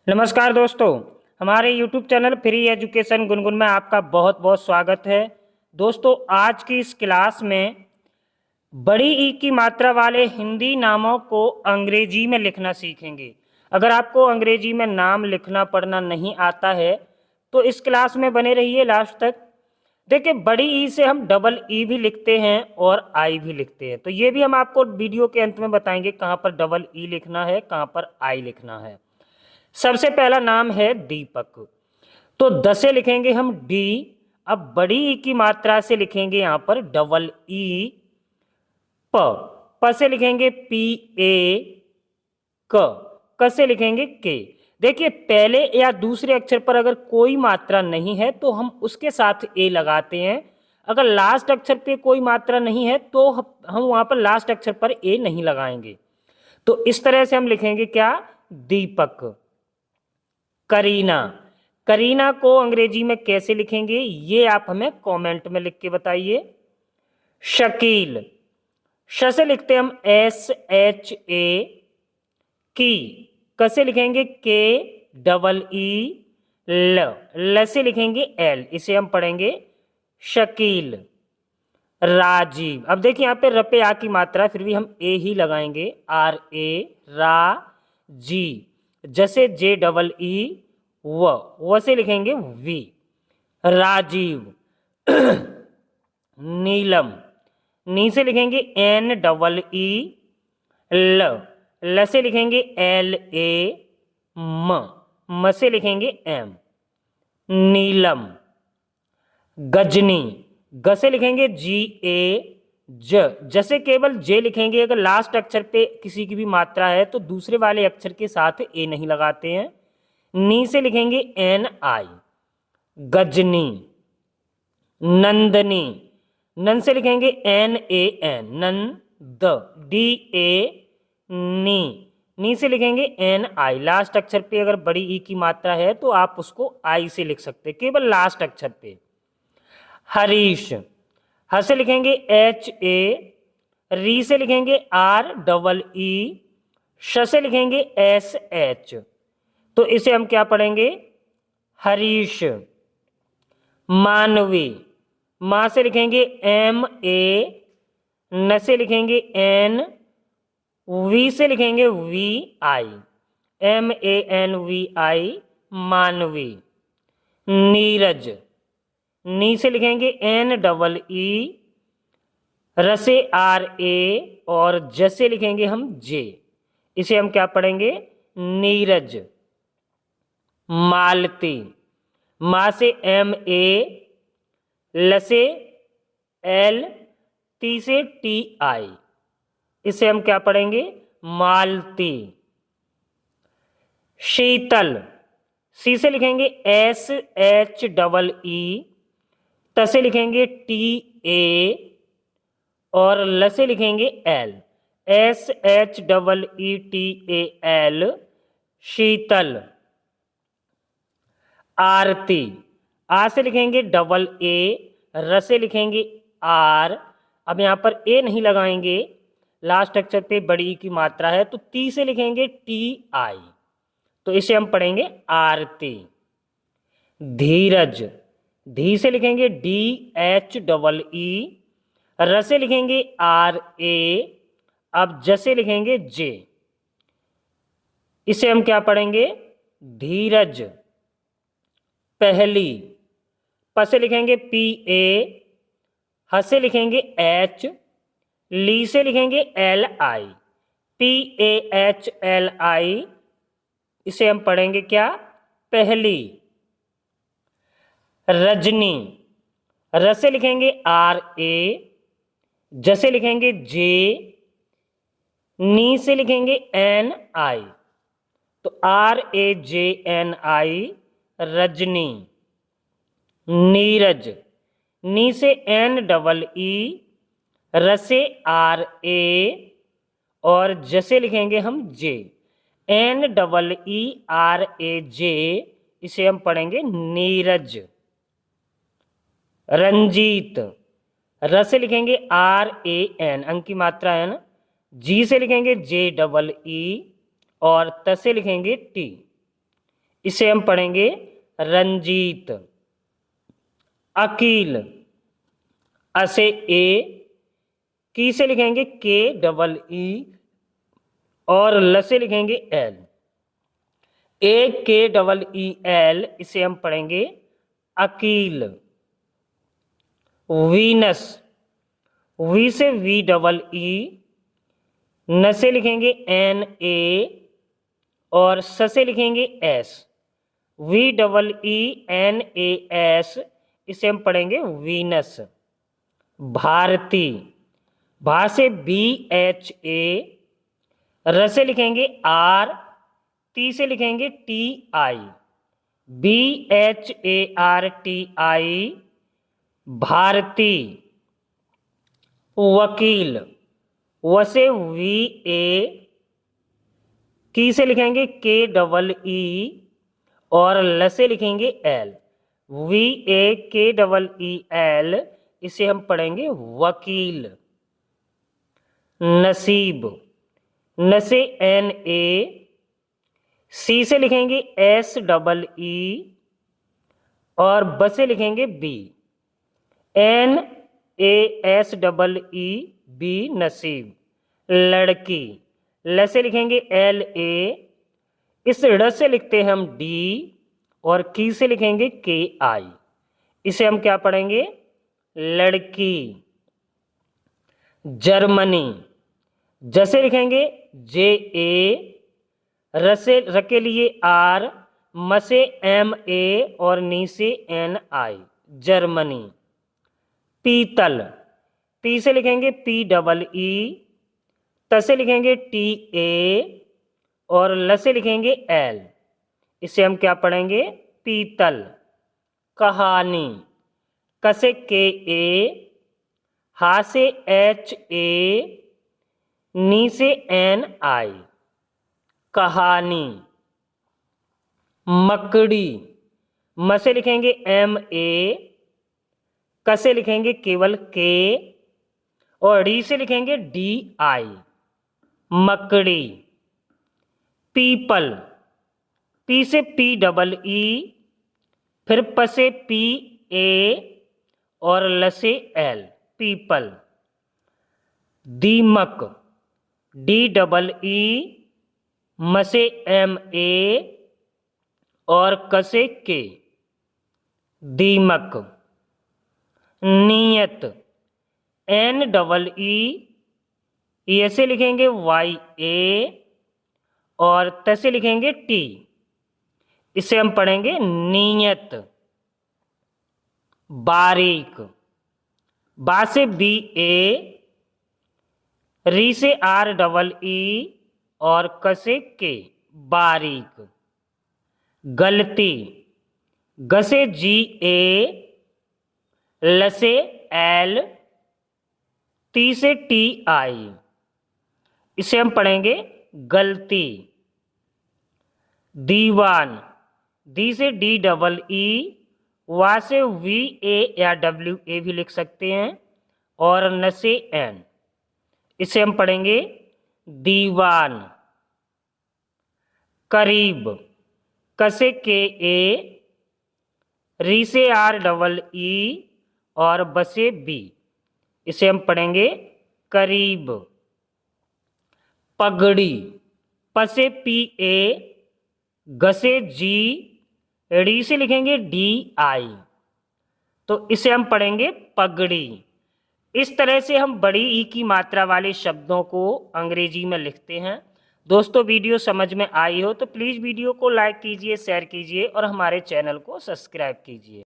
नमस्कार दोस्तों, हमारे YouTube channel free education Gungun में आपका बहुत बहुत स्वागत है। दोस्तों, आज की इस क्लास में बड़ी ई की मात्रा वाले हिंदी नामों को अंग्रेजी में लिखना सीखेंगे। अगर आपको अंग्रेजी में नाम लिखना पढ़ना नहीं आता है तो इस क्लास में बने रहिए लास्ट तक। देखिए, बड़ी ई से हम डबल ई भी लिखते हैं और आई भी लिखते हैं, तो ये भी हम आपको वीडियो के अंत में बताएंगे कहाँ पर डबल ई लिखना है, कहाँ पर आई लिखना है। सबसे पहला नाम है दीपक, तो द से लिखेंगे हम डी। अब बड़ी ई की मात्रा से लिखेंगे यहां पर डबल ई। प से लिखेंगे पी ए। क से लिखेंगे के। देखिए, पहले या दूसरे अक्षर पर अगर कोई मात्रा नहीं है तो हम उसके साथ ए लगाते हैं। अगर लास्ट अक्षर पे कोई मात्रा नहीं है तो हम वहां पर लास्ट अक्षर पर ए नहीं लगाएंगे। तो इस तरह से हम लिखेंगे क्या? दीपक। करीना, करीना को अंग्रेजी में कैसे लिखेंगे ये आप हमें कमेंट में लिख के बताइए। शकील, श से लिखते हम एस एच ए। की, क से लिखेंगे के डबल ई। ल से लिखेंगे एल, इसे हम पढ़ेंगे शकील। राजीव, अब देखिए यहाँ पे र पे आ की मात्रा, फिर भी हम ए ही लगाएंगे, आर ए। रा जी, जैसे जे डबल ई व से लिखेंगे वी। राजीव। नीलम, नी से लिखेंगे एन डबल ई। ल से लिखेंगे एल ए। म से लिखेंगे एम। नीलम। गजनी, ग से लिखेंगे जी ए। जैसे केवल जे लिखेंगे, अगर लास्ट अक्षर पे किसी की भी मात्रा है तो दूसरे वाले अक्षर के साथ ए नहीं लगाते हैं। नी से लिखेंगे एन आई। गजनी। नंदनी, नन से लिखेंगे एन ए एन। नंद, डी ए। नी से लिखेंगे एन आई। लास्ट अक्षर पे अगर बड़ी ई की मात्रा है तो आप उसको आई से लिख सकते हैं, केवल लास्ट अक्षर पे। हरीश, ह से लिखेंगे एच ए। री से लिखेंगे आर डबल ई। श से लिखेंगे एस एच, तो इसे हम क्या पढ़ेंगे? हरीश। मानवी, मां से लिखेंगे एम ए। न से लिखेंगे एन। वी से लिखेंगे V I. M A N V I, Manvi. Neeraj, नी से लिखेंगे एन डबल ई। र से आर ए और ज से लिखेंगे हम जे, इसे हम क्या पढ़ेंगे? नीरज। मालती, मा से एम ए। ल से एल। टी से टी आई, इसे हम क्या पढ़ेंगे? मालती। शीतल, सी से लिखेंगे एस एच डबल ई। त से लिखेंगे टी ए और ल से लिखेंगे L. S H double E T A L, Sheetal. Aarti, आ से लिखेंगे डबल ए। र से लिखेंगे आर। अब यहाँ पर ए नहीं लगाएंगे, लास्ट अक्षर पे बड़ी की मात्रा है, तो ती से लिखेंगे टी आई, तो इसे हम पढ़ेंगे आरती। धीरज, धी से लिखेंगे डी एच डबल ई। र से लिखेंगे आर ए। अब ज से लिखेंगे जे, इसे हम क्या पढ़ेंगे? धीरज। पहली, प से लिखेंगे पी ए। ह से लिखेंगे एच। ली से लिखेंगे L I. P A H L I, इसे हम पढ़ेंगे क्या? पहली। रजनी, र से लिखेंगे आर ए। ज से लिखेंगे जे। नी से लिखेंगे एन आई, तो आर ए जे एन आई, रजनी। नीरज, नी से एन डबल ई। र से आर ए और ज से लिखेंगे हम जे। N double E R A जे, इसे हम पढ़ेंगे नीरज। रंजीत, र से लिखेंगे आर ए एन, अंक की मात्रा है ना। जी से लिखेंगे जे डबल ई और त से लिखेंगे टी। इसे हम पढ़ेंगे रंजीत। अकील, अ से ए, की से लिखेंगे के डबल ई और ल से लिखेंगे एल, ए के डबल ई एल, इसे हम पढ़ेंगे अकील। वीनस, वी से वी डबल ई, न से लिखेंगे एन ए और स से लिखेंगे S, V double E N A S, इसे हम पढ़ेंगे वीनस। भारती, भा से बी एच ए, र से लिखेंगे आर, ती से लिखेंगे T I, B H A R T I, Bharti. वकील, व से वी ए, की से लिखेंगे के डबल ई और ल से लिखेंगे एल, वी ए के डबल ई एल, इसे हम पढ़ेंगे वकील। नसीब, न से एन ए, सी से लिखेंगे एस डबल ई और ब से लिखेंगे B, N A S double E B, नसीब। लड़की, ल से लिखेंगे एल ए, इस ड़ से लिखते हैं हम डी और की से लिखेंगे के आई, इसे हम क्या पढ़ेंगे लड़की। जर्मनी, ज से लिखेंगे जे ए, र के लिए आर, म से एम ए और नी से एन आई, जर्मनी। पीतल, पी से लिखेंगे पी डबल ई, त से लिखेंगे टी ए और ल से लिखेंगे एल, इसे हम क्या पढ़ेंगे पीतल। कहानी, क से के ए, हा से एच ए, नी से एन आई, कहानी। मकड़ी, म से लिखेंगे एम ए, क से लिखेंगे केवल के और डी से लिखेंगे डी आई, मकड़ी। पीपल, पी से पी डबल ई, फिर प से पी ए और ल से एल, पीपल। दीमक, डी डबल ई, म से एम ए और क से के, दीमक। नियत, एन डबल ई, ये से लिखेंगे वाई ए और त से लिखेंगे टी, इसे हम पढ़ेंगे नियत। बारीक, बा से बी ए, री से आर डबल ई और क से के, बारीक। गलती, ग से जी ए, ल से एल, ती से टी आई, इसे हम पढ़ेंगे गलती। दीवान, दी से डी डबल ई, वा से वी ए या डब्ल्यू ए भी लिख सकते हैं और न से एन, इसे हम पढ़ेंगे दीवान। करीब, क से के ए, री से आर डबल ई और ब से बी, इसे हम पढ़ेंगे करीब। पगड़ी, प से पी ए, ग से जी, डी से लिखेंगे डी आई, तो इसे हम पढ़ेंगे पगड़ी। इस तरह से हम बड़ी ई की मात्रा वाले शब्दों को अंग्रेजी में लिखते हैं। दोस्तों वीडियो समझ में आई हो तो प्लीज़ वीडियो को लाइक कीजिए, शेयर कीजिए और हमारे चैनल को सब्सक्राइब कीजिए।